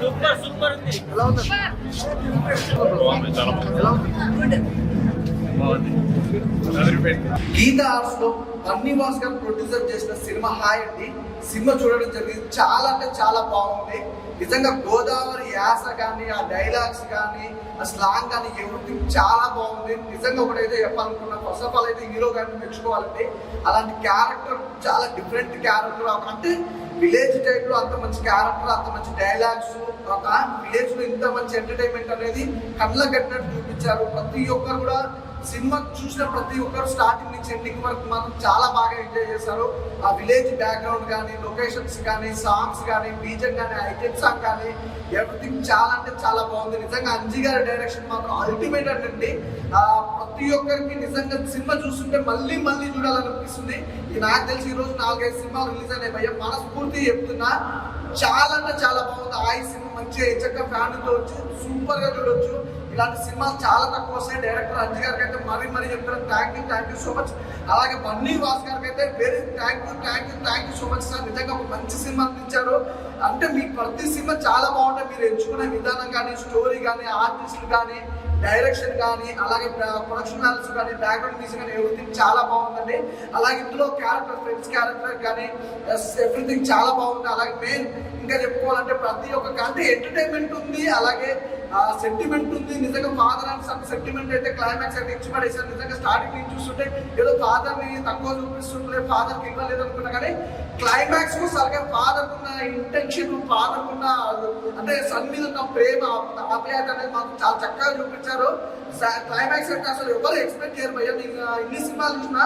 Super super ఉంది. ఎలా ఉంది? గీతా ఆర్ట్స్ లో బన్నీ భాస్కర్ ప్రొడ్యూసర్ చేసిన సినిమా హాయ్ అండి. సినిమా చూడడం జరిగింది. చాలా అంటే చాలా బాగుంది. నిజంగా గోదావరి యాస కానీ, ఆ డైలాగ్స్ కానీ, ఆ స్లాంగ్ కానీ ఎవ్రీథింగ్ చాలా బాగుంది. నిజంగా ఒకటైతే చెప్పాలనుకున్నా, ఫస్ట్ ఆఫ్ ఆల్ అయితే హీరో గారిని మెచ్చుకోవాలండి. అలాంటి క్యారెక్టర్ చాలా డిఫరెంట్ క్యారెక్టర్. అంటే విలేజ్ టైప్ లో అంత మంచి క్యారెక్టర్, అంత మంచి డైలాగ్స్, ఒక విలేజ్ లో ఇంత మంచి ఎంటర్టైన్మెంట్ అనేది కళ్ళ కట్టినట్టు చూపించారు. ప్రతి ఒక్కరు కూడా సినిమా చూసిన ప్రతి ఒక్కరు స్టార్టింగ్ నుంచి ఎండింగ్ వరకు మాత్రం చాలా బాగా ఎంజాయ్ చేశారు. ఆ విలేజ్ బ్యాక్గ్రౌండ్ కానీ, లొకేషన్స్ కానీ, సాంగ్స్ కానీ, బీజం కానీ, ఐటెమ్ సాంగ్ కానీ ఎవ్రీథింగ్ చాలా అంటే చాలా బాగుంది. నిజంగా అంజీ గారి డైరెక్షన్ మాత్రం అల్టిమేట్ అండి. ప్రతి ఒక్కరికి నిజంగా సినిమా చూస్తుంటే మళ్ళీ మళ్ళీ చూడాలనిపిస్తుంది. నాకు తెలిసి ఈ రోజు 4-5 సినిమాలు రిలీజ్ అయినాయి భయ్య. మనస్ఫూర్తి చెప్తున్నా, చాలా అంటే చాలా బాగుంది. ఆ సినిమా మంచిగా చక్కగా ఫ్యామిలీతో వచ్చి సూపర్ గా చూడొచ్చు. ఇలాంటి సినిమాలు చాలా తక్కువ వస్తాయి. డైరెక్టర్ అంజీ గారికి అయితే మరీ చెప్తారు థ్యాంక్ యూ సో మచ్. అలాగే బన్నీ వాస్ గారికి అయితే very thank you so much sir. నిజంగా ఒక మంచి సినిమా అందించారు. అంటే మీ ప్రతి సినిమా చాలా బాగుంటాయి. మీరు ఎంచుకునే విధానం కానీ, స్టోరీ కానీ, ఆర్టిస్టులు కానీ, డైరెక్షన్ కానీ, అలాగే ప్రొడక్షన్ వాల్యూస్ కానీ, బ్యాక్గ్రౌండ్ మ్యూజిక్ కానీ ఎవ్రీథింగ్ చాలా బాగుందండి. అలాగే ఇందులో క్యారెక్టర్, ఫ్రెండ్స్ క్యారెక్టర్ కానీ ఎవ్రీథింగ్ చాలా బాగుంది. అలాగే మెయిన్ ఇంకా చెప్పుకోవాలంటే ప్రతి ఒక్క అంటే ఎంటర్టైన్మెంట్ ఉంది, అలాగే సెంటిమెంట్ ఉంది. నిజంగా ఫాదర్ అండ్ సన్ సెంటిమెంట్ అయితే క్లైమాక్స్ అయితే ఇచ్చి పడేసారు. నిజంగా స్టార్టింగ్ నుంచి చూస్తుంటే ఏదో ఫాదర్ ని తక్కువ చూపిస్తుంటే, ఫాదర్ కి ఇవ్వలేదు అనుకున్నా, కానీ క్లైమాక్స్ కు సరిగా ఫాదర్ ఉన్న ఇంటెన్షన్, ఫాదర్ ఉన్న అంటే సన్ మీద ఉన్న ప్రేమ, ఆప్యాయత అనేది మాకు చాలా చక్కగా చూపించారు. క్లైమాక్స్ అంటే అసలు ఎవరు ఎక్స్పెక్ట్ చేయరు భయ్య. నేను ఇన్ని సినిమాలు చూసినా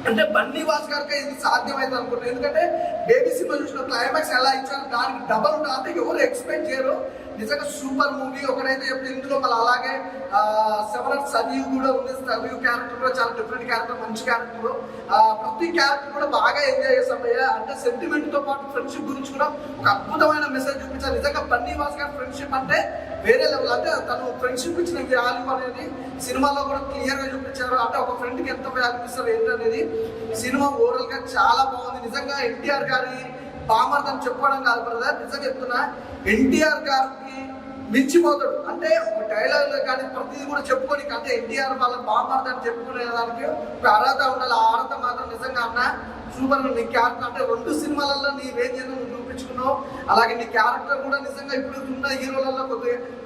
అంటే బన్నీ వాస్ గారికి ఇది సాధ్యమైంది అనుకుంటున్నాను. ఎందుకంటే బేబీ సినిమా చూసిన క్లైమాక్స్ ఎలా ఇచ్చారు, దానికి డబల్ ఉంటుంది. అంటే ఎవరు ఎక్స్పెక్ట్ చేయరు. నిజంగా సూపర్ మూవీ. ఒకరైతే చెప్తే ఇందులో మళ్ళీ అలాగే సెవెన్ సజీవ్ కూడా ఉంది. సజీవ్ క్యారెక్టర్ కూడా చాలా డిఫరెంట్ క్యారెక్టర్, మంచి క్యారెక్టర్. ప్రతి క్యారెక్టర్ కూడా బాగా ఎంజాయ్ చేస్తాం భయ్య. అంటే సెంటిమెంట్ తో పాటు ఫ్రెండ్షిప్ గురించి కూడా ఒక అద్భుతమైన మెసేజ్ చూపించారు. నిజంగా బన్నీ వాస్ గారి ఫ్రెండ్షిప్ అంటే వేరే లెవెల్. అంటే తను ఫ్రెండ్షిప్ ఇచ్చిన వాల్యూ అనేది సినిమాలో కూడా క్లియర్ గా చూపించారు. అంటే ఒక ఫ్రెండ్ కి ఎంత వాల్యూ ఇస్తారు ఏంటనేది సినిమా ఓవరాల్ గా చాలా బాగుంది. నిజంగా ఎన్టీఆర్ గారి బామర్ది అని చెప్పడం కాదు బ్రదర్, నిజంగా చెప్తున్నా, ఎన్టీఆర్ గారికి మించిపోతాడు. అంటే ఒక డైలాగ్ కానీ ప్రతిదీ కూడా చెప్పుకొని, అంటే ఎన్టీఆర్ వాళ్ళ బామర్ది అని చెప్పుకునే దానికి ఒక అర్హత ఉండాలి. ఆ అర్హత మాత్రం నిజంగా అన్న సూపర్. నీ క్యారెక్టర్ అంటే 2 సినిమాలలో నీ రేంజ్ ఏదో నువ్వు చూపించుకున్నావు. అలాగే నీ క్యారెక్టర్ కూడా నిజంగా ఇప్పుడు ఉన్న హీరోలలో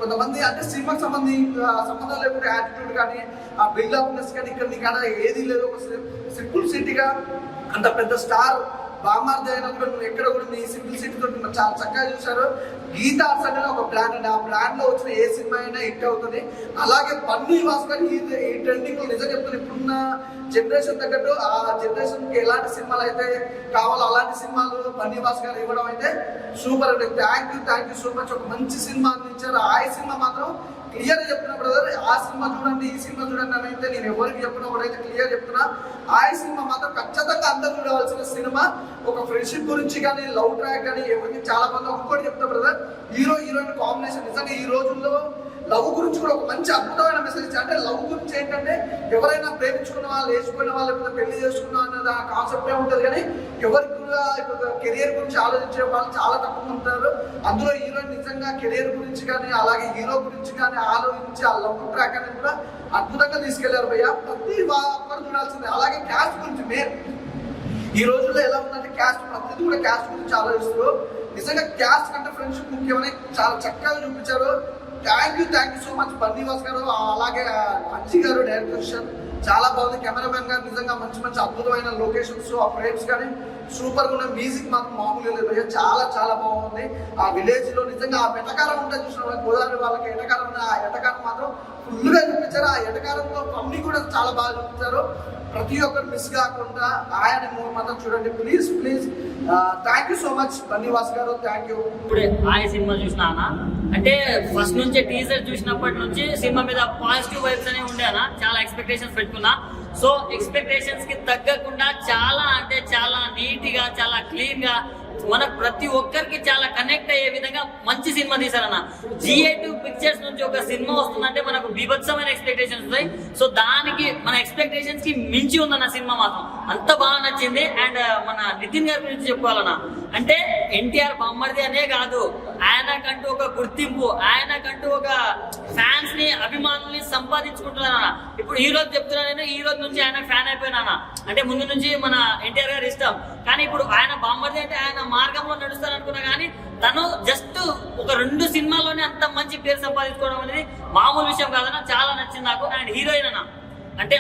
కొంతమంది అంటే సినిమాకి సంబంధం లేకుండా యాటిట్యూడ్ కానీ, ఆ బిల్డప్నెస్ కానీ ఇక్కడ నీకు అలా ఏది లేదు. ఒక సింపుల్ సిటీగా అంత పెద్ద స్టార్ బామార్ది అయినా కూడా నువ్వు ఎక్కడ కూడా నీ సింపుల్ సిటీ తోటి చాలా చక్కగా చూశారు. గీతా ఆర్ట్స్ అంటే ఒక బ్రాండ్ అండి. ఆ బ్రాండ్ లో వచ్చిన ఏ సినిమా అయినా హిట్ అవుతుంది. అలాగే బన్నీ వాస్ గారు ఈ ట్రెండింగ్ లో నిజంగా చెప్తాను, ఇప్పుడున్న జనరేషన్ తగ్గట్టు ఆ జనరేషన్ కి ఎలాంటి సినిమాలు అయితే కావాలో అలాంటి సినిమాలు బన్నీ వాస్ గారు ఇవ్వడం అయితే సూపర్ అండి. Thank you so much. ఒక మంచి సినిమా అందించారు. ఆ సినిమా మాత్రం క్లియర్ గా చెప్తున్నా బ్రదర్, ఆ సినిమా చూడండి, ఈ సినిమా చూడండి అని అయితే నేను ఎవరికి చెప్పినా ఒకటైతే క్లియర్ చెప్తున్నా. ఆ సినిమా మాత్రం ఖచ్చితంగా అందరూ చూడవలసిన సినిమా. ఒక ఫ్రెండ్షిప్ గురించి కానీ, లవ్ ట్రాక్ కానీ ఎవరికి చాలా మంది ఒక్కటి చెప్తా బ్రదర్, హీరోయిన్ కాంబినేషన్ నిజంగా ఈ రోజుల్లో లవ్ గురించి కూడా ఒక మంచి అద్భుతమైన మెసేజ్. అంటే లవ్ గురించి ఏంటంటే ఎవరైనా ప్రేమించుకున్న వాళ్ళు, లేచిపోయిన వాళ్ళు, లేకపోతే పెళ్లి చేసుకున్నా అన్నది ఆ కాన్సెప్టే ఉంటుంది. కానీ ఎవరికి కూడా ఇప్పుడు కెరియర్ గురించి ఆలోచించే వాళ్ళు చాలా తక్కువ ఉంటారు. అందులో హీరోయిన్ నిజంగా కెరియర్ గురించి కానీ, అలాగే హీరో గురించి కానీ ఆలోచించి ఆ లవ్ ట్రాక్ అనేది కూడా అద్భుతంగా తీసుకెళ్లారు భయ్య. ప్రతి ఒక్కరు చూడాల్సిందే. అలాగే క్యాస్ట్ గురించి మెయిన్ ఈ రోజుల్లో ఎలా ఉందంటే క్యాస్ట్ ప్రతిదీ కూడా క్యాస్ట్ గురించి ఆలోచిస్తారు. నిజంగా క్యాస్ట్ కంటే ఫ్రెండ్షిప్ ముఖ్యమని చాలా చక్కగా చూపించారు. Thank you so much Bunny Vas గారు. అలాగే అంజీ గారు డైరెక్షన్ చాలా బాగుంది. కెమెరామెన్ గారు నిజంగా మంచి అద్భుతమైన లొకేషన్స్, ఆ ఫ్రేమ్స్ కానీ సూపర్ గా ఉన్న. మ్యూజిక్ మాత్రం మామూలుగా లేదు, చాలా బాగుంది. ఆ విలేజ్ లో నిజంగా ఆ ఎటకారం ఉంటుంది చూసిన గోదావరి వాళ్ళకి ఎటకారం ఉంది. ఆ ఎటకారం మాత్రం ఫుల్ గా చూపించారు. ఆ ఎటకారంలో అన్ని కూడా చాలా బాగా చూపించారు. ప్రతి ఒక్కరు మిస్ కాకుండా ఆయన మూవీ మాత్రం చూడండి please. Thank you so much Bunny Vas garu. Thank you. ఇప్పుడే ఆ సినిమా చూసినా అంటే ఫస్ట్ నుంచి టీజర్ చూసినప్పటి నుంచి సినిమా మీద పాజిటివ్ వైబ్స్ అనేవి ఉండే అన్న. చాలా ఎక్స్పెక్టేషన్స్ పెట్టుకున్నా. సో ఎక్స్పెక్టేషన్స్ కి తగ్గకుండా చాలా అంటే చాలా నీట్ గా, చాలా క్లీన్ గా, మన ప్రతి ఒక్కరికి చాలా కనెక్ట్ అయ్యే విధంగా మంచి సినిమా తీశారన్న. GA2 పిక్చర్స్ నుంచి ఒక సినిమా వస్తుందంటే మనకు బీభత్సమైన ఎక్స్పెక్టేషన్స్ ఉంటాయి. సో దానికి మన ఎక్స్పెక్టేషన్స్ కి మించి ఉందన్న సినిమా మాత్రం అంత బాగా నచ్చింది. అండ్ మన నితిన్ గారి గురించి చెప్పుకోవాలన్నా, అంటే ఎన్టీఆర్ బామ్మర్ది అనే కాదు, ఆయనకంటూ ఒక గుర్తింపు, ఆయనకంటూ ఒక ఫ్యాన్స్ ని అభిమానుల్ని సంపాదించుకుంటున్నాను. ఇప్పుడు ఈ రోజు చెప్తున్నా, నేను ఈ రోజు నుంచి ఆయన ఫ్యాన్ అయిపోయినా. అంటే ముందు నుంచి మన ఎన్టీఆర్ గారు ఇష్టం, కానీ ఇప్పుడు ఆయన బామ్మర్ది అంటే ఆయన మార్గంలో నడుస్తారు అనుకున్నా, కానీ తను జస్ట్ ఒక 2 సినిమాల్లోనే అంత మంచి పేరు సంపాదించుకోవడం అనేది మామూలు విషయం కాదన్న. చాలా నచ్చింది నాకు. అండ్ హీరోయిన్ అన్న, అంటే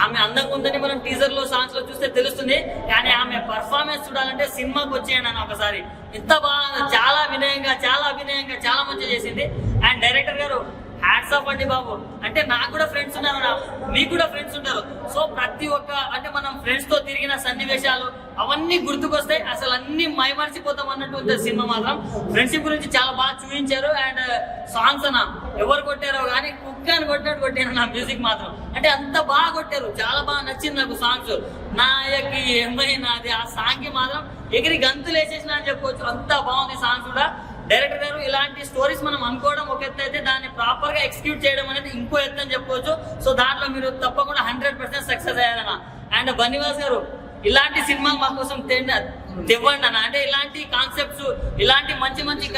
ఆమె అందంగా ఉందని మనం టీజర్ లో సాంగ్స్ లో చూస్తే తెలుస్తుంది, కానీ ఆమె పర్ఫార్మెన్స్ చూడాలంటే సినిమాకి వచ్చేయండి అన్న ఒకసారి. ఇంత బాగా, చాలా వినయంగా, చాలా అభినయంగా, చాలా మంచిగా చేసింది. అండ్ డైరెక్టర్ గారు హ్యాట్స్ ఆఫ్ అండి బాబు. అంటే నాకు కూడా ఫ్రెండ్స్ ఉన్నారు, మీకు కూడా ఫ్రెండ్స్ ఉంటారు. సో ప్రతి ఒక్క, అంటే మనం ఫ్రెండ్స్ తో తిరిగిన సన్నివేశాలు అవన్నీ గుర్తుకొస్తాయి, అసలు అన్ని మైమర్చిపోతాం అన్నట్టు ఉంటుంది సినిమా మాత్రం. ఫ్రెండ్షిప్ గురించి చాలా బాగా చూపించారు. అండ్ సాంగ్స్ అన్న ఎవరు కొట్టారో కానీ కుక్క అని కొట్టినట్టు కొట్టారు నా మ్యూజిక్ మాత్రం. అంటే అంత బాగా కొట్టారు, చాలా బాగా నచ్చింది నాకు సాంగ్స్. నాయకి ఏమైనాది ఆ సాంగ్ కి మాత్రం ఎగిరి గంతులు వేసేసిన అని చెప్పవచ్చు, అంత బాగుంది సాంగ్స్ కూడా. డైరెక్టర్ గారు ఇలాంటి స్టోరీస్ మనం అనుకోవడం ఒక ఎత్తు అయితే, దాన్ని ప్రాపర్ గా ఎక్స్క్యూట్ చేయడం అనేది ఇంకో ఎత్తు అని చెప్పవచ్చు. సో దాంట్లో మీరు తప్పకుండా 100% సక్సెస్ అయ్యారన్న. అండ్ బన్నివాస్ గారు, ఇలాంటి సినిమాలు మా కోసం తెవ్వండి అన్న. అంటే ఇలాంటి కాన్సెప్ట్స్, ఇలాంటి మంచి మంచి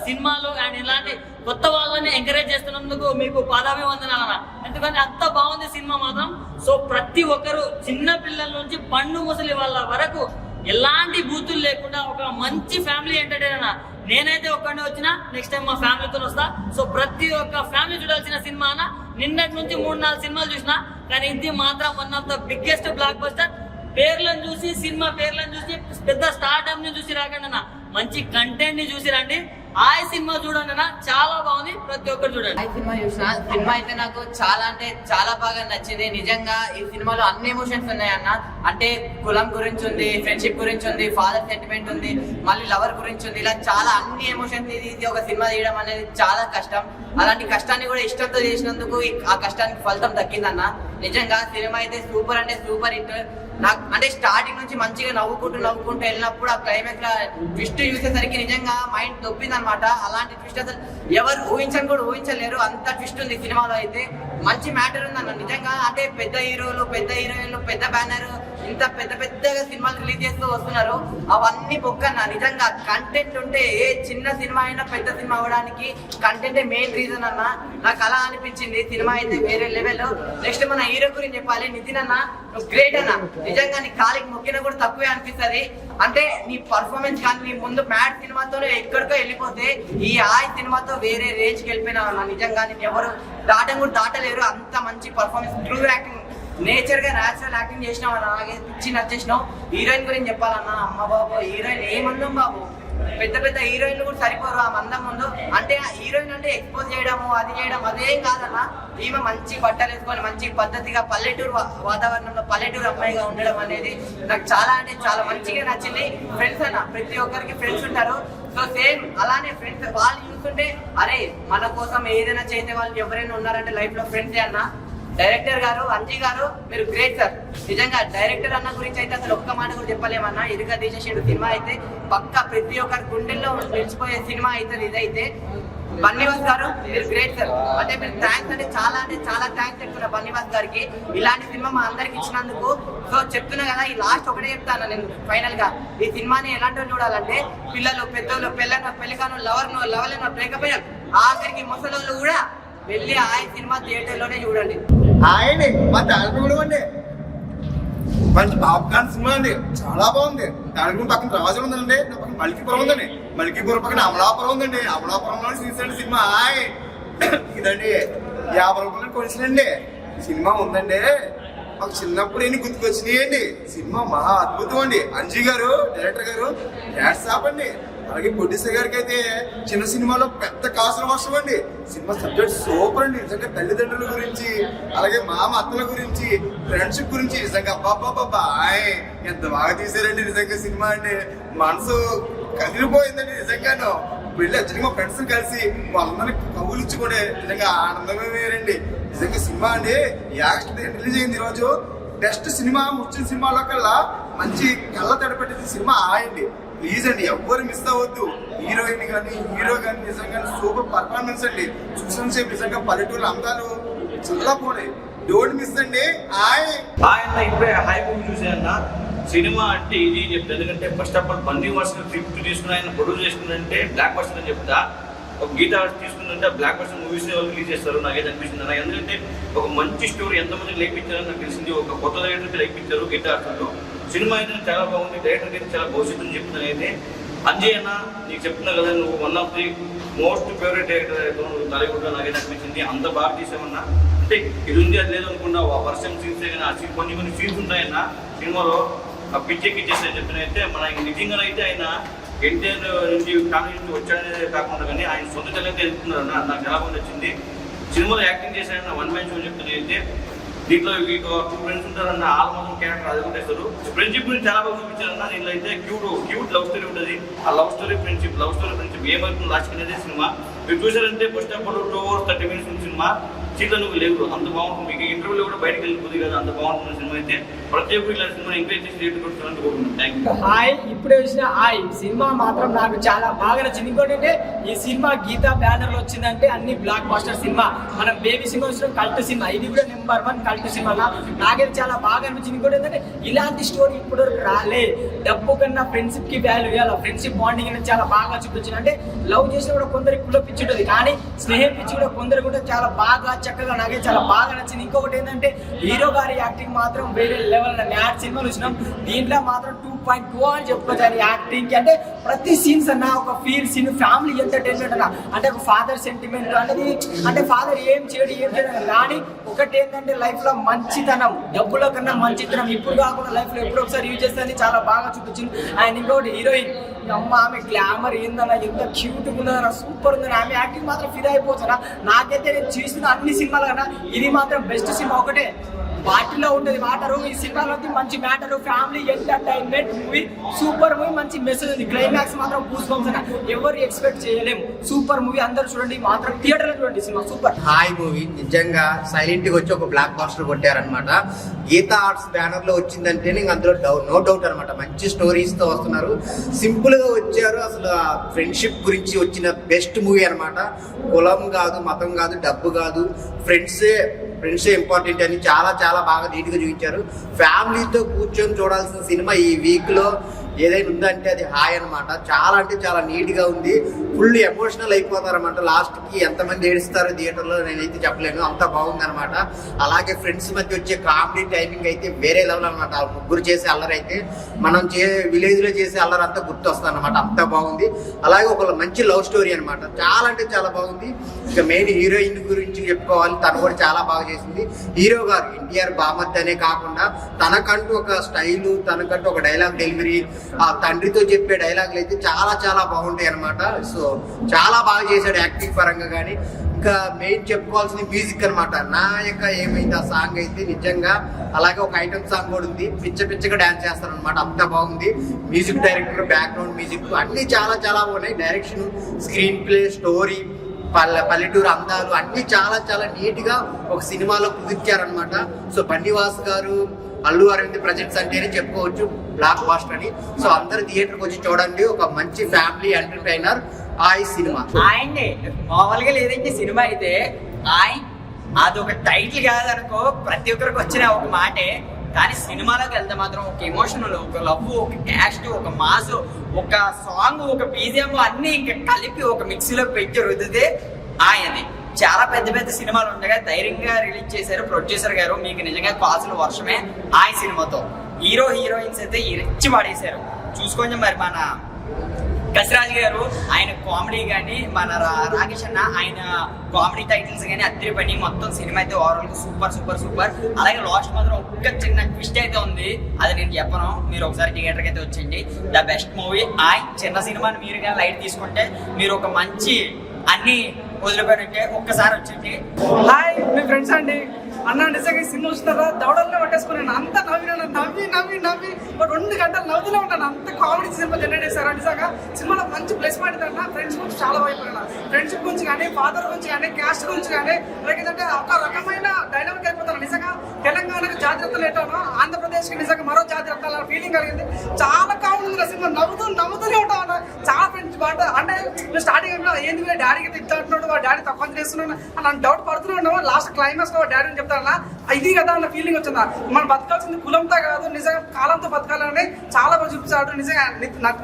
సినిమాలు అండ్ ఇలాంటి కొత్త వాళ్ళని ఎంకరేజ్ చేస్తున్నందుకు మీకు పాదాభివందనాలన్న. ఎందుకంటే అంత బాగుంది సినిమా మాత్రం. సో ప్రతి ఒక్కరు, చిన్న పిల్లల నుంచి పండు ముసలి వాళ్ళ వరకు ఎలాంటి బూతులు లేకుండా ఒక మంచి ఫ్యామిలీ ఎంటర్టైనర్ అన్న. నేనైతే ఒక్కడే వచ్చినా, నెక్స్ట్ టైం మా ఫ్యామిలీతో వస్తా. సో ప్రతి ఒక్క ఫ్యామిలీ చూడాల్సిన సినిమా అన్న. నిన్నటి నుంచి 3-4 సినిమాలు చూసినా, కానీ ఇది మాత్రం one of the biggest block buster. పేర్లను చూసి, సినిమా పేర్లను చూసి, పెద్ద స్టార్టప్ ని చూసి రాకండి అన్న, మంచి కంటెంట్ ని చూసి రండి. ఆ సినిమా చూడండి అన్న, చాలా బాగుంది, ప్రతి ఒక్కరు చూడండి. ఆ సినిమా చూసిన, సినిమా అయితే నాకు చాలా అంటే చాలా బాగా నచ్చింది. నిజంగా ఈ సినిమాలో అన్ని ఎమోషన్స్ ఉన్నాయన్న. అంటే కులం గురించి ఉంది, ఫ్రెండ్షిప్ గురించి ఉంది, ఫాదర్ సెంటిమెంట్ ఉంది, మళ్ళీ లవర్ గురించి ఉంది, ఇలా చాలా అన్ని ఎమోషన్స్. ఇది ఒక సినిమా తీయడం అనేది చాలా కష్టం. అలాంటి కష్టాన్ని కూడా ఇష్టంతో చేసినందుకు ఆ కష్టానికి ఫలితం దక్కిందన్న. నిజంగా సినిమా అయితే సూపర్ అంటే సూపర్ హిట్. నాకు అంటే స్టార్టింగ్ నుంచి మంచిగా నవ్వుకుంటూ వెళ్ళినప్పుడు ఆ క్లైమాక్స్ ట్విస్ట్ చూసేసరికి నిజంగా మైండ్ దొబ్బింది అనమాట. అలాంటి ట్విస్ట్ అసలు ఎవరు ఊహించలేరు, అంత ట్విస్ట్ ఉంది సినిమాలో. అయితే మంచి మ్యాటర్ ఉందన్న నిజంగా. అంటే పెద్ద హీరోలు, పెద్ద హీరోయిన్లు, పెద్ద బ్యానర్, ఇంత పెద్దగా సినిమాలు రిలీజ్ చేస్తూ వస్తున్నారు. అవన్నీ బొక్కన్న. నిజంగా కంటెంట్ ఉంటే ఏ చిన్న సినిమా అయినా పెద్ద సినిమా అవ్వడానికి కంటెంటే మెయిన్ రీజన్ అన్న. నాకు అలా అనిపించింది. సినిమా అయితే వేరే లెవెల్. నెక్స్ట్ మన హీరో గురించి చెప్పాలి. నితిన్ అన్న గ్రేట్ అన్న. నిజంగా నీ కాలికి మొక్కినా కూడా తక్కువే అనిపిస్తుంది. అంటే నీ పర్ఫార్మెన్స్ కానీ, నీ ముందు మ్యాట్ సినిమాతోనే ఎక్కడికో వెళ్ళిపోతే, ఈ ఆయి సినిమాతో వేరే రేంజ్కి వెళ్ళిపోయినావు అన్న. నిజంగా నేను ఎవరు దాటలేరు, అంత మంచి పర్ఫార్మెన్స్. ట్రూ యాక్టింగ్, నేచర్ గా న్యాచురల్ యాక్టింగ్ చేసినావు అన్న. అలాగే పిచ్చి నచ్చేసినావు. హీరోయిన్ గురించి చెప్పాలన్నా, అమ్మ బాబు హీరోయిన్ ఏమందాం బాబు. పెద్ద హీరోయిన్లు కూడా సరిపోరు ఆ మందం ముందు. అంటే హీరోయిన్ అంటే ఎక్స్పోజ్ చేయడము, అది చేయడం అదేం కాదన్న. ఈమె మంచి బట్టలు వేసుకొని మంచి పద్ధతిగా పల్లెటూరు వాతావరణంలో పల్లెటూరు అమ్మాయిగా ఉండడం అనేది నాకు చాలా అంటే చాలా మంచిగా నచ్చింది. ఫ్రెండ్స్ అన్న, ప్రతి ఒక్కరికి ఫ్రెండ్స్ ఉంటారు. సో సేమ్ అలానే ఫ్రెండ్స్ వాళ్ళు చూస్తుంటే, అరే మన కోసం ఏదైనా చేసే వాళ్ళు ఎవరైనా ఉన్నారంటే లైఫ్ లో ఫ్రెండ్సే అన్న. డైరెక్టర్ గారు, అంజీ గారు, మీరు గ్రేట్ సార్. నిజంగా డైరెక్టర్ అన్న గురించి అయితే అసలు ఒక్క మాట కూడా చెప్పలేమన్నా. ఇదిగా తీసేసాడు సినిమా అయితే పక్క ప్రతి ఒక్కరి గుండెల్లో నిలిచిపోయే సినిమా అవుతుంది ఇదైతే. బన్నివాస్ గారు, మీరు గ్రేట్ సార్. అంటే మీరు థ్యాంక్స్ అంటే చాలా థ్యాంక్స్ చెప్తున్నా బన్నివాస్ గారికి, ఇలాంటి సినిమా మా అందరికి ఇచ్చినందుకు. సో చెప్తున్నా కదా, ఈ లాస్ట్ ఒకటే చెప్తాను నేను ఫైనల్ గా. ఈ సినిమాని ఎలాంటి చూడాలంటే, పిల్లలు, పెద్దోళ్ళు, పెళ్ళికాను, లవర్లను, బ్రేకప్ అయ్యారు, ఆఖరికి ముసలోళ్ళు కూడా వెళ్ళి ఆ సినిమా థియేటర్ లోనే చూడండి. ఆయనే మా తాలపి కూడా అండి, మంచి పాప్కార్న్ సినిమా అండి, చాలా బాగుంది. దానికి పక్కన రాజు ఉందండి, నా పక్కన మల్కీపురం ఉందండి, మల్కీపురం పక్కన అమలాపురం ఉందండి, అమలాపురంలో తీసాడు సినిమా. ఇదండి 50 రూపాయలు కొనిసినండి సినిమా ఉందండి. మాకు చిన్నప్పుడు ఎన్ని గుర్తుకొచ్చినాయండి. సినిమా మహా అద్భుతం అండి. అంజీ గారు, డైరెక్టర్ గారు, హ్యాట్స్ ఆఫ్ అండి. అలాగే ప్రొడ్యూసర్ గారికి అయితే చిన్న సినిమాలో పెద్ద కాసులు వర్షం అండి. సినిమా సబ్జెక్ట్ సూపర్ అండి. నిజంగా తల్లిదండ్రుల గురించి, అలాగే మామ అత్తల గురించి, ఫ్రెండ్షిప్ గురించి నిజంగా అబ్బాబ్బాబ్బా ఎంత బాగా తీసారండి. నిజంగా సినిమా అండి మనసు కదిలిపోయిందండి. నిజంగాను వెళ్ళి వచ్చి మా ఫ్రెండ్స్ కలిసి వాళ్ళందరినీ కబులించుకునే నిజంగా ఆనందమే వేరండి. నిజంగా సినిమా అండి రిలీజ్ అయింది ఈరోజు. బెస్ట్ సినిమా, ముచ్చిన సినిమాలో కల్లా మంచి కళ్ళ తడపెట్టింది సినిమా ఆయండి. ప్లీజ్ అండి ఎవ్వరు మిస్ అవ్వద్దు. హీరోయిన్ కానీ హీరో కానీ నిజంగా సూపర్ పర్ఫార్మెన్స్ అండి. చూసిన సేపు నిజంగా పల్లెటూరు అందాలు చాలా పోయి. డోంట్ మిస్ అండి. ఆయన ఇప్పుడే హై మూవీ చూసాయన్న. సినిమా అంటే ఇది చెప్తా, ఎందుకంటే first of all Bunny version script తీసుకుని ఆయన ప్రొడ్యూస్ చేసుకున్నారంటే బ్లాక్ బస్టర్ అని చెప్తా. ఒక గీతా తీసుకుందంటే బ్లాక్ బస్టర్ మూవీస్ వాళ్ళు రిలీజ్ చేస్తారు. నాకైతే అనిపిస్తుంది అన్న. ఎందుకంటే ఒక మంచి స్టోరీ ఎంతమంది లేపించారని నాకు తెలిసింది. ఒక కొత్త డైరెక్టర్కి లేపించారు గీతా ఆర్ట్స్లో. సినిమా అయితే చాలా బాగుంది. డైరెక్టర్కి అయితే చాలా భవిష్యత్తు చెప్తున్నాను. అయితే అంజయ్ అన్న నీకు చెప్తున్నా కదా, నువ్వు one of the most favourite director టాలీవుడ్లో నాకైతే అనిపించింది. అంత బాగా తీసామన్నా. అంటే ఇది ఉంది అది లేదు అనుకున్నా, వర్షం సీన్స్ కానీ ఆ సీన్ కొన్ని సీన్స్ ఉంటాయన్న సినిమాలో ఆ పిచ్చెక్కిచ్చేస్తాయి చెప్తున్నైతే. మన నిజంగా అయితే ఆయన ఎన్టీఆర్ నుంచి ఫ్యామిలీ నుంచి వచ్చాడనేది కాకుండా కానీ ఆయన సొంత తల్లి తెలుపుతున్నారన్న. నాకు చాలా బాగా నచ్చింది. సినిమాలో యాక్టింగ్ చేశారన్న. వన్ మ్యాన్ షో చెప్తున్నా అయితే దీంట్లో వీకు 2 ఫ్రెండ్స్ ఉంటారన్న. ఆల్ మాత్రం క్యారెక్టర్ అది కూడా వేస్తారు. ఫ్రెండ్షిప్ గురించి చాలా బాగా చూపించారన్న. దీంట్లో అయితే క్యూట్ లవ్ స్టోరీ ఉంటుంది. ఆ లవ్ స్టోరీ ఫ్రెండ్షిప్ ఏమైతుంది లాస్ట్ అనేది సినిమా. మీరు చూసారంటే first of all 2 hours 30 minutes ఉంది సినిమా. సీట్లో నువ్వు లేవు, అంత బాగుంటుంది. మీకు ఇంటర్వ్యూలో కూడా బయటకు వెళ్ళిపోతుంది కదా, అంత బాగుంటుంది సినిమా. అయితే ప్రతి ఒక్కరు ఇలా సినిమా ఎంకరేజ్ చేసి రేటు కొట్టుకోవాలని కోరుకుంటున్నాను. Thank you. హాయ్, ఇప్పుడే వచ్చిన హాయ్ సినిమా మాత్రం నాకు చాలా బాగా నచ్చింది. ఇంకోటి అంటే ఈ సినిమా గీతా బ్యానర్ లో వచ్చిందంటే అన్ని బ్లాక్ బాస్టర్ సినిమా. మనం బేబీ సినిమా వచ్చిన కల్ట్ సినిమా, ఇది కూడా నెంబర్ 1 కల్ట్ సినిమా. నాకైతే చాలా బాగా అనిపించింది. ఇంకోటి ఏంటంటే ఇలాంటి స్టోరీ ఇప్పటివరకు రాలే. డబ్బు కన్నా ఫ్రెండ్షిప్ కి వాల్యూ ఇవ్వాలి. ఫ్రెండ్షిప్ బాండింగ్ అనేది చాలా బాగా చూపించింది. అంటే లవ్ చేసిన కూడా కొందరికి కుల పిచ్చి ఉంటుంది, కానీ స్నేహం పిచ్చి కూడా కొందరు కూడా చాలా బాగా చక్కగా నాకైతే చాలా బాగా నచ్చింది. ఇంకొకటి ఏంటంటే హీరో గారి యాక్టింగ్ మాత్రం వేరే లెవెల్. మ్యాట్ సినిమా చూసినాం, దీంట్లో మాత్రం 2.2 అని చెప్పుకోవచ్చు ఆయన యాక్టింగ్ కి. అంటే ప్రతి సీన్స్ అన్న ఒక ఫీల్ సీన్, ఫ్యామిలీ ఎంటర్టైన్మెంట్ అన్న. అంటే ఒక ఫాదర్ సెంటిమెంట్ అనేది, అంటే ఫాదర్ ఏం చేయడం కానీ ఒకటి ఏంటంటే లైఫ్ లో మంచితనం, డబ్బుల కన్నా మంచితనం ఇప్పుడు కాకుండా లైఫ్ లో ఎప్పుడో ఒకసారి యూజ్ చేస్తే చాలా బాగా చూపించింది. అండ్ ఇంకొకటి హీరోయిన్ అమ్మ, ఆమె గ్లామర్ ఏందన్నా, ఎంత క్యూట్ ఉన్నదన్న, సూపర్ ఉందన్న. ఆమె యాక్టింగ్ మాత్రం ఫిదా అయిపోతున్నా. నాకైతే నేను చూసిన అన్ని సినిమాల కన్నా ఇది మాత్రం బెస్ట్ సినిమా. ఒకటే వాటిలో ఉంటుంది వాటరు. ఈ సినిమాలో మంచి matter, family entertainment movie, super movie, మంచి మెసేజ్ ఉంది. క్లైమాక్స్ మాత్రం గూస్ బంప్స్ అన్న, ఎవరు ఎక్స్పెక్ట్ చేయలేము. సూపర్ మూవీ, అందరూ చూడండి, మాత్రం థియేటర్లో చూడండి సినిమా సూపర్. హాయ్ మూవీ నిజంగా సైలెంట్ గా వచ్చి ఒక బ్లాక్ బాస్టర్ కొట్టారనమాట. గీతా ఆర్ట్స్ బ్యానర్ లో వచ్చిందంటే నీకు అందులో నో డౌట్ అనమాట. మంచి స్టోరీస్ తో వస్తున్నారు, సింపుల్ గా వచ్చారు. అసలు ఫ్రెండ్షిప్ గురించి వచ్చిన బెస్ట్ మూవీ అనమాట. కులం కాదు, మతం కాదు, డబ్బు కాదు, ఫ్రెండ్సే ఇంపార్టెంట్ అని చాలా బాగా నీట్గా చూపించారు. ఫ్యామిలీతో కూర్చొని చూడాల్సిన సినిమా ఈ వీక్ లో ఏదైనా ఉందంటే అది హాయ్ అనమాట. చాలా అంటే చాలా నీట్గా ఉంది. ఫుల్ ఎమోషనల్ అయిపోతారన్నమాట. లాస్ట్కి ఎంతమంది ఏడుస్తారో థియేటర్లో నేనైతే చెప్పలేను, అంత బాగుంది అనమాట. అలాగే ఫ్రెండ్స్ మధ్య వచ్చే కామెడీ టైమింగ్ అయితే వేరే లెవెల్ అనమాట. ముగ్గురు చేసే అల్లరి అయితే మనం విలేజ్లో చేసే అల్లరి అంతా గుర్తొస్తుంది అనమాట. అంత బాగుంది. అలాగే ఒక మంచి లవ్ స్టోరీ అనమాట. చాలా అంటే చాలా బాగుంది. ఇక మెయిన్ హీరోయిన్ గురించి చెప్పుకోవాలి, తను కూడా చాలా బాగా చేసింది. హీరో గారు ఎన్టీఆర్ బామర్ది అనే కాకుండా తనకంటూ ఒక స్టైలు, తనకంటూ ఒక డైలాగ్ డెలివరీ, ఆ తండ్రితో చెప్పే డైలాగులు అయితే చాలా బాగుంటాయి అనమాట. సో చాలా బాగా చేశాడు యాక్టింగ్ పరంగా. కానీ ఇంకా మెయిన్ చెప్పుకోవాల్సింది మ్యూజిక్ అనమాట. నాయక ఏమైంది ఆ సాంగ్ అయితే నిజంగా. అలాగే ఒక ఐటమ్ సాంగ్ కూడా ఉంది, పిచ్చగా డాన్స్ చేస్తారు అనమాట. అంత బాగుంది. మ్యూజిక్ డైరెక్టర్, బ్యాక్గ్రౌండ్ మ్యూజిక్ అన్ని చాలా బాగున్నాయి. డైరెక్షన్, స్క్రీన్ ప్లే, స్టోరీ, పల్లెటూరు అందాలు అన్ని చాలా నీట్ గా ఒక సినిమాలో కుదిర్చారనమాట. సో బన్నీవాస్ గారు, అల్లు అరవింద్ ప్రజెంట్స్ అంటేనే చెప్పుకోవచ్చు బ్లాక్ బాస్టర్ అని. సో అందరు థియేటర్కి వచ్చి చూడండి. ఒక మంచి ఫ్యామిలీ ఎంటర్టైనర్ ఆయ్ సినిమా. ఆయనే మామూలుగా లేదంటే సినిమా అయితే అదొక టైటిల్ కాదనుకో, ప్రతి ఒక్కరికి వచ్చిన ఒక మాటే. కానీ సినిమాలోకి వెళ్తే మాత్రం ఒక ఎమోషనల్, ఒక లవ్, ఒక క్యాస్ట్, ఒక మాస్, ఒక సాంగ్, ఒక బీజిఎం అన్ని ఇంకా కలిపి ఒక మిక్సీలో పెట్టి రుద్దితే ఆయనది. చాలా పెద్ద సినిమాలు ఉండగా ధైర్యంగా రిలీజ్ చేశారు ప్రొడ్యూసర్ గారు. మీకు నిజంగా కావాల్సిన వర్షమే ఆయన సినిమాతో. హీరోయిన్స్ అయితే ఇచ్చి పడేశారు. చూసుకోండి మరి మన కసిరాజ్ గారు, ఆయన కామెడీ కానీ, మన రాకేష్ అన్న ఆయన కామెడీ టైటిల్స్ కానీ అద్దరి పని. మొత్తం సినిమా అయితే ఓవరాల్ సూపర్. అలాగే లాస్ట్ మాత్రం ఒక్క చిన్న ట్విస్ట్ అయితే ఉంది, అది నేను చెప్పను. మీరు ఒకసారి థియేటర్కి అయితే వచ్చేయండి. ద బెస్ట్ మూవీ చిన్న సినిమాని మీరు కానీ లైట్ తీసుకుంటే మీరు ఒక మంచి అన్ని వదిలిపోయినట్టే. ఒక్కసారి వచ్చింది. హాయ్, మీ ఫ్రెండ్స్ అండి. అన్న నిజంగా సినిమా వస్తున్నారా దవడల్లో పట్టేసుకున్నాను. అంత నవ్వి 2 గంటలు నవ్వుతూనే ఉంటాను. అంత కామెడీ సినిమా జనరేట్ చేశారు. నిజంగా సినిమాలో మంచి ప్లేస్ పాయింట్ అన్న. ఫ్రెండ్స్ గురించి చాలా భయపడినా, ఫ్రెండ్షిప్ గురించి కానీ, ఫాదర్ గురించి కానీ, క్యాస్ట్ గురించి కానీ, లేదంటే ఒక రకమైన డైనామిక్ అయిపోతాను. నిజంగా తెలంగాణకు జాగ్రత్తలు ఏంటానో ఆంధ్రప్రదేశ్కి నిజంగా మరో జాగ్రత్త ఫీలింగ్ కలిగింది. చాలా కామెడీ సినిమా సినిమా నవ్వుతూనే ఉంటాం అన్న. చాలా ఫ్రెండ్స్ అంటే స్టార్టింగ్ ఏంది డాడీకి ఇట్లా అంటున్నాడు, వాడు డాడీ తప్ప చేస్తున్నాడు అని డౌట్ పడుతూనే ఉన్నాము. లాస్ట్ క్లైమాక్స్ లో డాడీ అని చెప్తారన్నా ఇది కదా అన్న ఫీలింగ్ వచ్చిందా. మనం బతకాల్సింది కులంతో కాదు, నిజంగా కాలంతో బతకాలని చాలా బాగా చూపించాడు. నిజంగా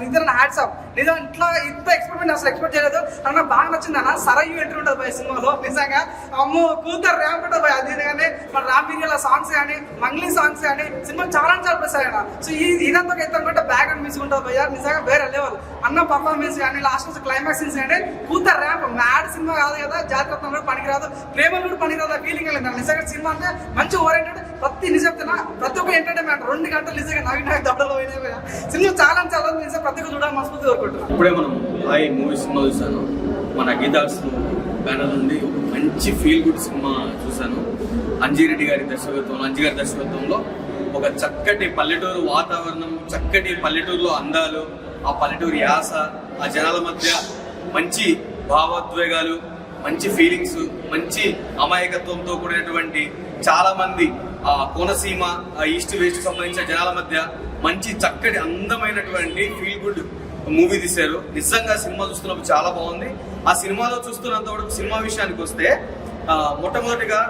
నిజంగా హ్యాట్స్ ఆఫ్. నిజంగా ఇట్లా ఇంత ఎక్స్పెరిమెంట్ అసలు ఎక్స్పెక్ట్ చేయలేదు. నాకు బాగా నచ్చింది అన్న. సరయు ఎంట్రీ ఉంటుంది భయ సినిమాలో. నిజంగా అమ్మో కూతురు ర్యాంప్ ఉంటుంది భయ. అది కానీ మన రాంబీరియల సాంగ్స్ కానీ మంగ్లీ సాంగ్స్ కానీ సినిమా చాలా ప్లస్ ఆయన. సో ఇదంతా ఎత్తుకుంటే బ్యాక్ అండ్ మ్యూజిక్ ఉంటుంది భయ. నిజంగా వేరే లెవెల్ అన్న పర్ఫార్మెన్స్ కానీ లాస్ట్ క్లైమాక్స్ సీన్స్ కానీ కూతురు ర్యాంప్ మ్యాడ్ సినిమా కాదు కదా, జాతరత్నం కూడా పనికిరాదు, ప్రేమలు కూడా పనికిరాదు ఫీలింగ్ వెళ్ళింది. నిజంగా సినిమా అంటే మంచి ఓరియంటెడ్ ప్రతి నిజం ప్రతి ఒక్క ఎంటర్టైన్మెంట్ 2 గంటలు నిజంగా నవీన దొడ్డలో పోయినా సినిమా చాలా నిజంగా ప్రతి ఒక్క చూడాలి మనస్ఫూర్తి కోరుకుంటున్నాను. ఇప్పుడే మనం హాయ్ మూవీ సినిమా చూసాను. మన గీతార్స్ బ్యానర్ నుండి ఒక మంచి ఫీల్ గుడ్ సినిమా చూశాను. అంజిరెడ్డి గారి దర్శకత్వంలో ఒక చక్కటి పల్లెటూరు వాతావరణం, చక్కటి పల్లెటూరులో అందాలు, ఆ పల్లెటూరు యాస, ఆ జనాల మధ్య మంచి భావోద్వేగాలు, మంచి ఫీలింగ్స్, మంచి అమాయకత్వంతో కూడినటువంటి చాలా మంది ఆ కోనసీమ, ఆ ఈస్ట్ వెస్ట్ సంబంధించిన జనాల మధ్య మంచి చక్కటి అందమైనటువంటి ఫీల్ గుడ్ మూవీ తీశారు. నిజంగా సినిమా చూస్తున్నప్పుడు చాలా బాగుంది. ఆ సినిమాలో చూస్తున్నంత వరకు సినిమా విషయానికి వస్తే మొట్టమొదటిగా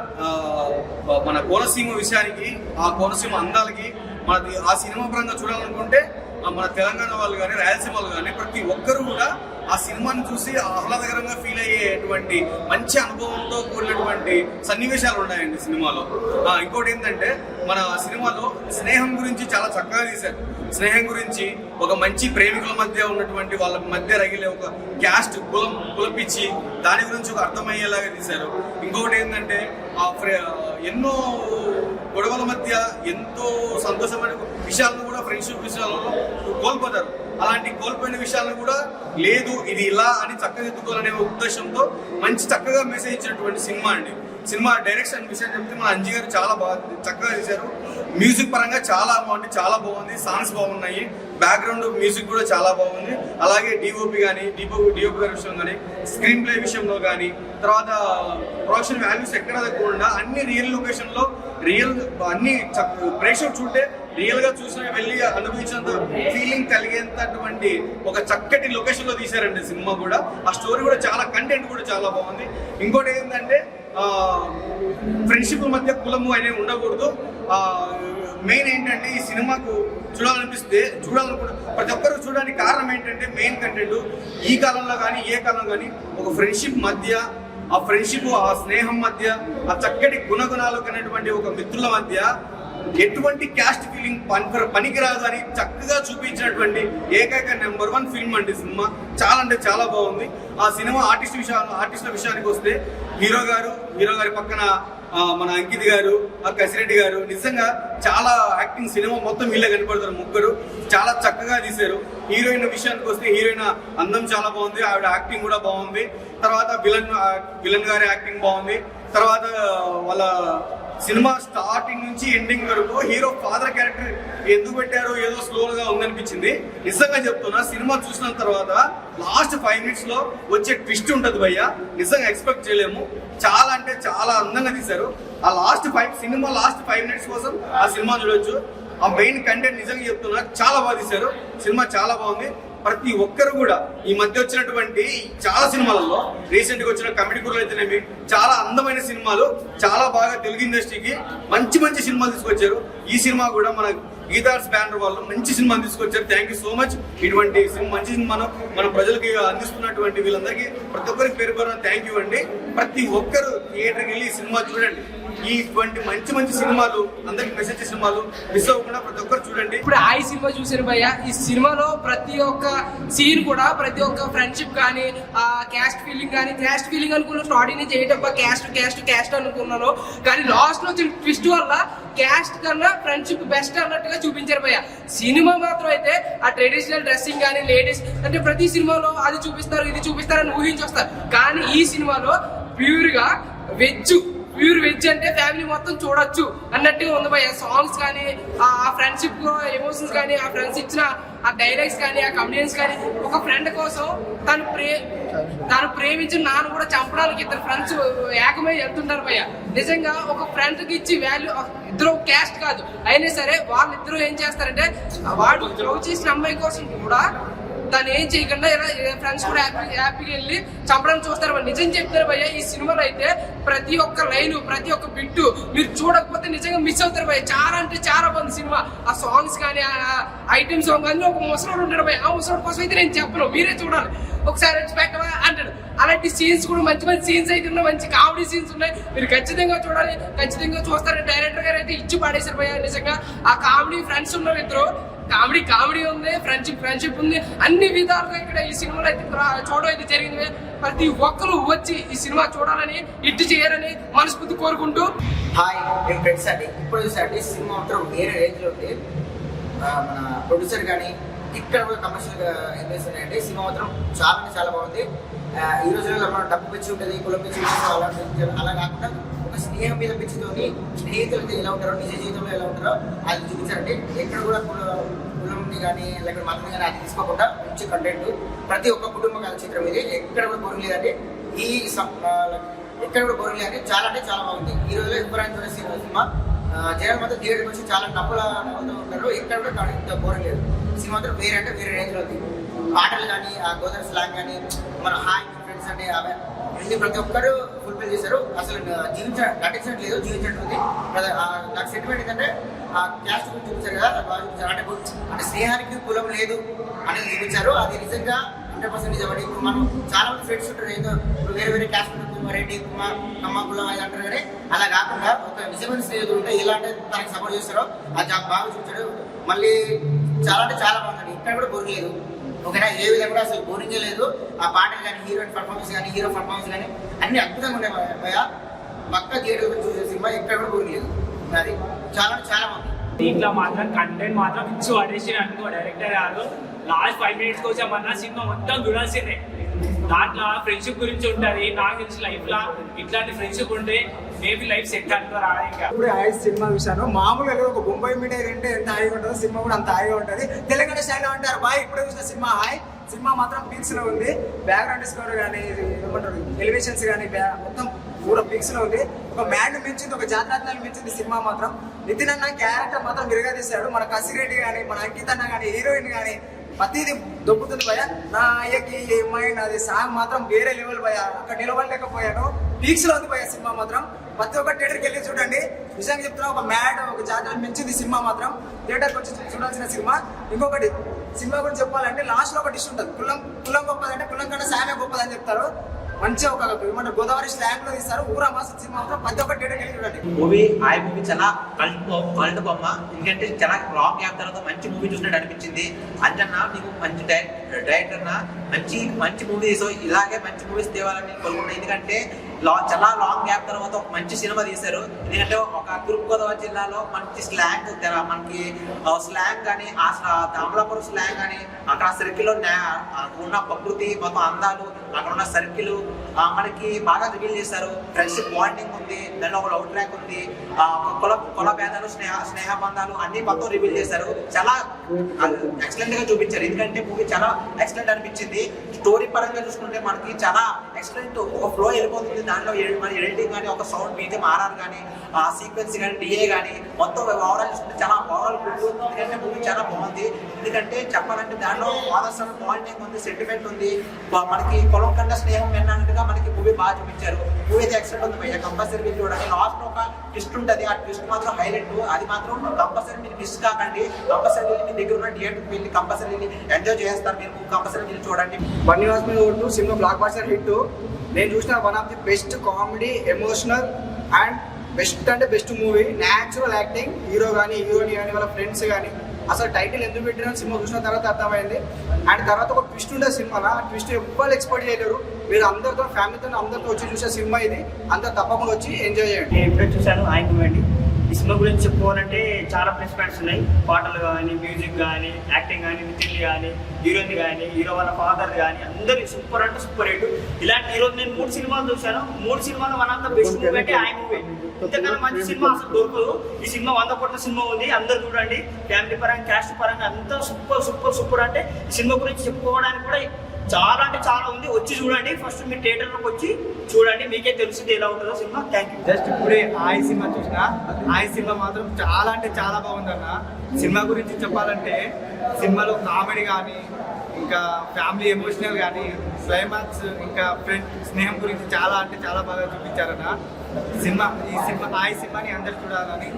మన కోనసీమ విషయానికి, ఆ కోనసీమ అందాలకి మనది ఆ సినిమా పరంగా చూడాలనుకుంటే మన తెలంగాణ వాళ్ళు కానీ రాయలసీమ వాళ్ళు కానీ ప్రతి ఒక్కరు కూడా ఆ సినిమాని చూసి ఆహ్లాదకరంగా ఫీల్ అయ్యేటువంటి మంచి అనుభవంతో కూడినటువంటి సన్నివేశాలు ఉన్నాయండి సినిమాలో. ఇంకోటి ఏంటంటే మన సినిమాలో స్నేహం గురించి చాలా చక్కగా తీశారు. స్నేహం గురించి, ఒక మంచి ప్రేమికుల మధ్య ఉన్నటువంటి వాళ్ళ మధ్య రగిలే ఒక క్యాస్ట్ కులపిచ్చి దాని గురించి ఒక అర్థమయ్యేలాగా తీశారు. ఇంకొకటి ఏంటంటే ఎన్నో గొడవల మధ్య ఎంతో సంతోషమైన విషయాలను కూడా ఫ్రెండ్షిప్ విషయాలలో కోల్పోతారు. అలాంటి కోల్పోయిన విషయాలను కూడా లేదు ఇది ఇలా అని చక్కదిద్దుకోవాలనే ఉద్దేశంతో మంచి చక్కగా మెసేజ్ ఇచ్చినటువంటి సినిమా అండి. సినిమా డైరెక్షన్ విషయం చెప్తే మన అంజీ గారు చాలా బాగా చక్కగా చేశారు. మ్యూజిక్ పరంగా చాలా బాగుంది. సాంగ్స్ బాగున్నాయి, బ్యాక్గ్రౌండ్ మ్యూజిక్ కూడా చాలా బాగుంది. అలాగే డిఓపి గారి విషయం కానీ, స్క్రీన్ ప్లే విషయంలో కానీ, తర్వాత ప్రొడక్షన్ వాల్యూస్ ఎక్కడ తగ్గకుండా అన్ని రియల్ లొకేషన్లో అన్ని ప్రేక్షకులు చూస్తే రియల్ గా చూసిన వెళ్ళి అనుభవించినంత ఫీలింగ్ కలిగేంతటువంటి ఒక చక్కటి లొకేషన్ లో తీశారండి సినిమా కూడా. ఆ స్టోరీ కూడా చాలా, కంటెంట్ కూడా చాలా బాగుంది. ఇంకోటి ఏంటంటే ఫ్రెండ్షిప్ మధ్య కులము అనేవి ఉండకూడదు. మెయిన్ ఏంటంటే ఈ సినిమాకు చూడాలనుకుంటే ప్రతి ఒక్కరు చూడడానికి కారణం ఏంటంటే మెయిన్ కంటెంట్ ఈ కాలంలో కానీ ఏ కాలంలో కానీ ఒక ఫ్రెండ్షిప్ మధ్య, ఆ ఫ్రెండ్షిప్, ఆ స్నేహం మధ్య, ఆ చక్కటి గుణగుణాలు కనేటువంటి ఒక మిత్రుల మధ్య ఎటువంటి క్యాస్ట్ ఫీలింగ్ పనికిరాదు అని చక్కగా చూపించినటువంటి ఏకైక నెంబర్ 1 ఫిల్మ్ అండి సినిమా. చాలా అంటే చాలా బాగుంది. ఆ సినిమా ఆర్టిస్టుల విషయానికి వస్తే హీరో గారి పక్కన మన అంకిత్ గారు, కసిరెడ్డి గారు నిజంగా చాలా యాక్టింగ్, సినిమా మొత్తం వీళ్ళే కనపడతారు. ముగ్గురు చాలా చక్కగా తీశారు. హీరోయిన్ విషయానికి వస్తే హీరోయిన్ అందం చాలా బాగుంది, ఆవిడ యాక్టింగ్ కూడా బాగుంది. తర్వాత విలన్ గారి యాక్టింగ్ బాగుంది. తర్వాత వాళ్ళ సినిమా స్టార్టింగ్ నుంచి ఎండింగ్ వరకు హీరో ఫాదర్ క్యారెక్టర్ ఎందుకు పెట్టారో ఏదో స్లోగా ఉందనిపించింది. నిజంగా చెప్తున్నా, సినిమా చూసిన తర్వాత లాస్ట్ 5 minutes లో వచ్చే ట్విస్ట్ ఉంటుంది భయ్య, నిజంగా ఎక్స్పెక్ట్ చేయలేము. చాలా అంటే చాలా అందంగా తీశారు. ఆ లాస్ట్ 5 minutes కోసం ఆ సినిమా చూడొచ్చు. ఆ మెయిన్ కంటెంట్ నిజంగా చెప్తున్నా చాలా బాగా తీశారు. సినిమా చాలా బాగుంది. ప్రతి ఒక్కరు కూడా ఈ మధ్య వచ్చినటువంటి చాలా సినిమాలలో, రీసెంట్ గా వచ్చిన కమిటీ గురులు అయితేనేమి, చాలా అందమైన సినిమాలు, చాలా బాగా తెలుగు ఇండస్ట్రీకి మంచి సినిమాలు తీసుకొచ్చారు. ఈ సినిమా కూడా మన గీతార్స్ బ్యానర్ వాళ్ళు మంచి సినిమాని తీసుకొచ్చారు. Thank you so much. ఇటువంటి మంచి సినిమాను మన ప్రజలకి అందిస్తున్నటువంటి వీళ్ళందరికీ ప్రతి ఒక్కరికి పేరు థ్యాంక్ యూ అండి. ప్రతి ఒక్కరు థియేటర్కి వెళ్ళి ఈ సినిమా చూడండి. ఇటువంటి మంచి సినిమాలు, అందరికి మెసేజ్ సినిమాలు మిస్ అవ్వకుండా ప్రతి ఒక్కరు చూడండి. ఇప్పుడు ఆ సినిమా చూసారు భయ్య. ఈ సినిమాలో ప్రతి ఒక్క సీన్ కూడా, ప్రతి ఒక్క ఫ్రెండ్షిప్ కానీ, ఆ క్యాస్ట్ ఫీలింగ్ అనుకున్న స్టార్టింగ్ నుంచి ఏంటబ్బా క్యాస్ట్ అనుకున్నాను. కానీ లాస్ట్ లో ట్విస్ట్ వల్ల క్యాస్ట్ కన్నా ఫ్రెండ్షిప్ బెస్ట్ అన్నట్టుగా చూపించారు భయ్య. సినిమా మాత్రం అయితే ఆ ట్రెడిషనల్ డ్రెస్సింగ్ కానీ, లేడీస్ అంటే ప్రతి సినిమాలో అది చూపిస్తారు ఇది చూపిస్తారని ఊహించి వస్తారు. కానీ ఈ సినిమాలో ప్యూర్ వెజ్ అంటే ఫ్యామిలీ మొత్తం చూడొచ్చు అన్నట్టుగా ఉంది భయ్య. సాంగ్స్ కానీ, ఆ ఫ్రెండ్షిప్ ఎమోషన్స్ కానీ, ఆ ఫ్రెండ్స్ ఇచ్చిన ఆ డైలాగ్స్ కానీ, ఆ కమెడియన్స్ కానీ, ఒక ఫ్రెండ్ కోసం తను ప్రేమించిన నాన్న కూడా చంపడానికి 2 ఫ్రెండ్స్ ఏకమై వెళ్తుంటారు భయ్య. నిజంగా ఒక ఫ్రెండ్ కి ఇచ్చి వాల్యూ ఇద్దరు క్యాస్ట్ కాదు అయినా సరే వాళ్ళిద్దరూ ఏం చేస్తారంటే వాడు లవ్ చేసిన అమ్మాయి కోసం కూడా తను ఏం చేయకుండా ఫ్రెండ్స్ కూడా హ్యాపీగా వెళ్ళి చంపడానికి చూస్తారు. నిజం చెప్తారు భయ్య, ఈ సినిమాలో అయితే ప్రతి ఒక్క లైన్ ప్రతి ఒక్క బిట్టు మీరు చూడకపోతే నిజంగా మిస్ అవుతారు భయ్య. చాలా అంటే చాలా బాగుంది సినిమా. ఆ సాంగ్స్ కానీ ఆ ఐటమ్ సాంగ్ కానీ ఒక ముసలోడు ఉంటాడు భయ్య, ఆ ముసలోడు కోసం అయితే నేను చెప్పను, మీరే చూడాలి ఒకసారి పెట్టవా అంటాడు. అలాంటి సీన్స్ కూడా మంచి మంచి సీన్స్ అయితే ఉన్నాయి, మంచి కామెడీ సీన్స్ ఉన్నాయి, మీరు ఖచ్చితంగా చూడాలి. ఖచ్చితంగా చూస్తారు. డైరెక్టర్ గారు అయితే ఇచ్చి పడేశారు భయ్య. నిజంగా ఆ కామెడీ ఫ్రెండ్స్ ఉన్నారు ఇద్దరు, కామెడీ ఉంది, ఫ్రెండ్షిప్ ఉంది, అన్ని విధాలుగా ఇక్కడ ఈ సినిమాలో అయితే చూడడం అయితే జరిగింది. ప్రతి ఒక్కరు వచ్చి ఈ సినిమా చూడాలని ఇట్టు చేయాలని మనస్ఫూర్తి కోరుకుంటూ హాయ్ మేము ఫ్రెండ్స్ అండి. ఇప్పుడు చూసండి సినిమా మాత్రం వేరే రేంజ్ లో ఉంది. మన ప్రొడ్యూసర్ కానీ ఇక్కడ కూడా కమర్షియల్ గా ఇన్వెస్ట్ ఉన్నాయండి. సినిమా మాత్రం చాలా అంటే చాలా బాగుంది. ఈ రోజుల్లో మన డబ్బు పిచ్చి ఉంటుంది, కులం పిచ్చి అలా కాకుండా ఒక స్నేహం మీద పిచ్చితోని స్నేహితులతో ఎలా ఉంటారో నిజ జీవితంలో ఎలా ఉంటారో అది చూపించారండి. ఎక్కడ కూడా కులంని కానీ లేకపోతే మతం కానీ అది తీసుకోకుండా మంచి కంటెంట్, ప్రతి ఒక్క కుటుంబ కథ చిత్రం ఇది. ఎక్కడ కూడా బోరింగ్ లేదండి. ఎక్కడ కూడా బోరింగ్ లేదండి. చాలా అంటే చాలా బాగుంది. ఈ రోజులో ఎవరైనా చూడే సినిమా జనాలు మాత్రం థియేటర్కి వచ్చి చాలా నవ్వుతూ ఉంటారు. ఎక్కడ కూడా బోరింగ్ లేదు. సినిమా మాత్రం వేరే అంటే వేరే రేంజ్లో ఉంది. పాటలు కానీ ఆ గోదావరి స్లాంగ్ కానీ మన హాయ్ ఫ్రెండ్స్ అంటే అన్ని ప్రతి ఒక్కరు ఫుల్ఫిల్ చేశారు. అసలు నటించట్లేదు, జీవించట్లేదు. నాకు సెంటిమెంట్ ఏంటంటే ఆ క్యాస్ట్ గురించి చూపించారు కదా, అది బాగా చూపించారు. అంటే స్నేహానికి కులం లేదు అనేది చూపించారు. అది నిజంగా 100% నిజమండి. ఇప్పుడు మనం చాలా మంది ఫ్రెండ్స్ ఉంటారు, ఏదో వేరే వేరే క్యాస్ట్ కుమార్ రెడ్డి కుమార్ కమ్మ కులం అది అంటారు. కానీ అలా కాకుండా ఒక నిజమైన స్నేహితులు ఉంటే ఎలా అంటే తనకి సపోర్ట్ చేస్తారో అది బాగా చూపించాడు. మళ్ళీ చాలా అంటే చాలా బాగుందండి. ఇక్కడ కూడా బోరింగ్ లేదు. ఓకేనా, ఏ విధంగా కూడా అసలు బోరింగే లేదు. ఆ పాటలు కానీ హీరోయిన్ పర్ఫార్మెన్స్ కానీ హీరో పర్ఫార్మెన్స్ కానీ అన్ని అద్భుతంగా ఉండే భయ. పక్క థియేటర్ గురించి చూసే సినిమా ఎక్కడ కూడా బోరింగ్ లేదు. అది చాలా అంటే చాలా బాగుంది. దీంట్లో మాత్రం కంటెంట్ మాత్రం ఇచ్చి పడేసి అనుకో డైరెక్టర్ గారు. లాస్ట్ 5 minutes వచ్చామన్నా సినిమా మొత్తం చూడాల్సిందే. దాంట్లో ఫ్రెండ్షిప్ గురించి ఉంటుంది. నాకు తెలిసి లైఫ్ లా ఇట్లాంటి ఫ్రెండ్షిప్ ఉంటే మేబీ లైఫ్ సెట్ అనుకోరా. ఇంకా ఇప్పుడు హాయ్ సినిమా చూసాను. మామూలుగా ఒక బొంబాయి మీడియా అంటే ఎంత హాయిగా ఉంటుందో సినిమా కూడా అంత హాయిగా ఉంటుంది. తెలంగాణ స్టైల్లో అంటారు బాయ్. ఇప్పుడు చూసిన సినిమా హాయ్ సినిమా మాత్రం పీక్స్ లో ఉంది. బ్యాక్గ్రౌండ్ స్కోర్ కానీ ఏమంటారు ఎలివేషన్స్ కానీ మొత్తం పూర పీక్స్ లో ఉంది. ఒక మ్యాడ్ మించింది, ఒక జాతరత్నాలు మించింది సినిమా మాత్రం. నితిన్ అన్న క్యారెక్టర్ మాత్రం విరగదీశాడు. మన కసిరెడ్డి కానీ మన అంకిత్ అన్న కానీ హీరోయిన్ కానీ ప్రతిది దొబ్బుతుంది భయ. నా అయ్యకి ఏమైనా అది సాంగ్ మాత్రం వేరే లెవెల్ భయ. అక్కడ నిలబడలేకపోయాను. పీక్స్ లో ఉంది భయ సినిమా మాత్రం. ప్రతి ఒక్క థియేటర్కి వెళ్ళి చూడండి. నిజంగా చెప్తున్నా, ఒక మ్యాడ్ ఒక జాతర మించింది సినిమా మాత్రం. థియేటర్కి వచ్చి చూడాల్సిన సినిమా. ఇంకొకటి సినిమా గురించి చెప్పాలంటే లాస్ట్ లో ఒక డిష్ ఉంటుంది. కులం గొప్పదంటే కులం కన్నా సామే గొప్పదని చెప్తారు. మంచిగా ఒక ఏమంటారు గోదావరి స్లాంగ్ లో తీస్తారు. ఊరా మాస సినిమా మాత్రం ప్రతి ఒక్క థియేటర్కి వెళ్ళి చూడండి. మూవీ చాలా కల్ట్ బొమ్మ. ఎందుకంటే చాలా లాంగ్ గ్యాప్ తర్వాత మంచి మూవీ చూసినట్టు అనిపించింది. అంటన్నా నీకు మంచి డైరెక్టర్ మంచి మూవీ తీసావు. ఇలాగే మంచి మూవీస్ తేవాలని కోరుకుంటున్నాను. ఎందుకంటే చాలా లాంగ్ గ్యాప్ తర్వాత ఒక మంచి సినిమా తీశారు. ఎందుకంటే ఒక తూర్పుగోదావరి జిల్లాలో మంచి స్లాంగ్, మనకి స్లాంగ్ కానీ అమలాపురం స్లాంగ్ కానీ అక్కడ సర్కిల్లో ఉన్న ప్రకృతి మొత్తం అందాలు, అక్కడ ఉన్న సర్కిల్ మనకి బాగా రివీల్ చేశారు. ఫ్రెండ్షిప్ బాండింగ్ ఉంది, దానిలో ఒక లవ్ ట్రాక్ ఉంది, కుల భేదాలు స్నేహ బంధాలు అన్ని మొత్తం రివీల్ చేశారు. చాలా ఎక్సలెంట్ గా చూపించారు. ఎందుకంటే మూవీ చాలా ఎక్సలెంట్ అనిపించింది. స్టోరీ పరంగా చూసుకుంటే మనకి చాలా ఎక్సలెంట్ ఒక ఫ్లో వెళ్ళిపోతుంది. దాంట్లో మన ఎడిటింగ్ కానీ ఒక సౌండ్ బీజిఎం ఆర్ఆర్ కానీ సీక్వెన్స్ కానీ డిఏ కానీ మొత్తం ఓవరాల్ చూసుకుంటే చాలా ఓవరాల్ గుడ్. ఎందుకంటే మూవీ చాలా బాగుంది. ఎందుకంటే చెప్పాలంటే దాంట్లో ఫాదర్స్ బాండింగ్ ఉంది, సెంటిమెంట్ ఉంది, మనకి పొలం కన్నా స్నేహం విన్నట్టుగా మనకి మూవీ బాగా చూపించారు. మూవీ అయితే ఎక్సలెంట్ ఉంది భయ్య. కంపల్సరీ వెళ్ళి చూడండి. లాస్ట్ ఒక ట్విస్ట్ ఉంటుంది. ఆ ట్విస్ట్ మాత్రం హైలైట్. అది మాత్రం కంపల్సరీ మీరు మిస్ కాకండి. కంపల్సరీ వెళ్ళి మీ దగ్గర ఉన్న థియేటర్కి వెళ్ళి కంపల్సరీ వెళ్ళి ఎంజాయ్ చేస్తారు. మీరు కంపల్సరీ వెళ్ళి చూడండి. బన్నీవాస్ మీద vote cinema blockbuster hit. నేను చూసిన one of the best comedy, emotional and best అంటే best movie. Natural acting, hero కానీ హీరోయిన్ కానీ వాళ్ళ ఫ్రెండ్స్ కానీ. అసలు టైటిల్ ఎందుకు పెట్టినా సినిమా చూసిన తర్వాత అర్థమైంది. అండ్ తర్వాత ఒక ట్విస్ట్ ఉండే సినిమాలో ఆ ట్విస్ట్ ఎవ్వరు ఎక్స్పెక్ట్ చేయలేరు. మీరు అందరితో ఫ్యామిలీతో అందరితో వచ్చి చూసే సినిమా ఇది. అంతా తప్పకుండా వచ్చి ఎంజాయ్ చేయండి. నేను ఇప్పుడే చూశాను హాయ్ మూవీ. ఈ సినిమా గురించి చెప్పుకోవాలంటే చాలా ప్లస్ పాయింట్స్ ఉన్నాయి. పాటలు కానీ, మ్యూజిక్ కానీ, యాక్టింగ్ కానీ, నితిన్ కానీ, హీరోయిన్ కానీ, హీరో వాళ్ళ ఫాదర్ కానీ అందరూ సూపర్ అంటే సూపర్ హిట్. ఇలాంటి ఈరోజు నేను 3 సినిమాలు చూశాను. 3 సినిమాలు one of the best movie అంటే హాయ్ మూవీ. ఇంతకన్నా మంచి సినిమా అసలు దొరకదు. ఈ సినిమా 100 కోట్ల సినిమా ఉంది. అందరు చూడండి. ఫ్యామిలీ పరంగా, క్యాస్ట్ పరంగా అంతా సూపర్ సూపర్ సూపర్. అంటే ఈ సినిమా గురించి చెప్పుకోవడానికి కూడా చాలా అంటే చాలా ఉంది. వచ్చి చూడండి, ఫస్ట్ మీరు థియేటర్లోకి వచ్చి చూడండి, మీకే తెలుస్తుంది ఎలా ఉంటుందో సినిమా. Thank you. జస్ట్ ఇప్పుడే ఆయి సినిమా చూసిన, ఆయి సినిమా మాత్రం చాలా అంటే చాలా బాగుందన్న. సినిమా గురించి చెప్పాలంటే సినిమాలో కామెడీ కానీ, ఇంకా ఫ్యామిలీ ఎమోషనల్ కానీ, క్లైమాక్స్, ఇంకా ఫ్రెండ్ స్నేహం గురించి చాలా అంటే చాలా బాగా చూపించారన్న. ఈ సినిమాని అందరు చూడాలని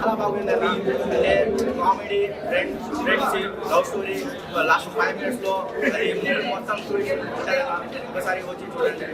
చాలా బాగుందండి. అంటే comedy, friendship, love story, last 5 minutes లో మొత్తం ఒకసారి వచ్చి చూడండి.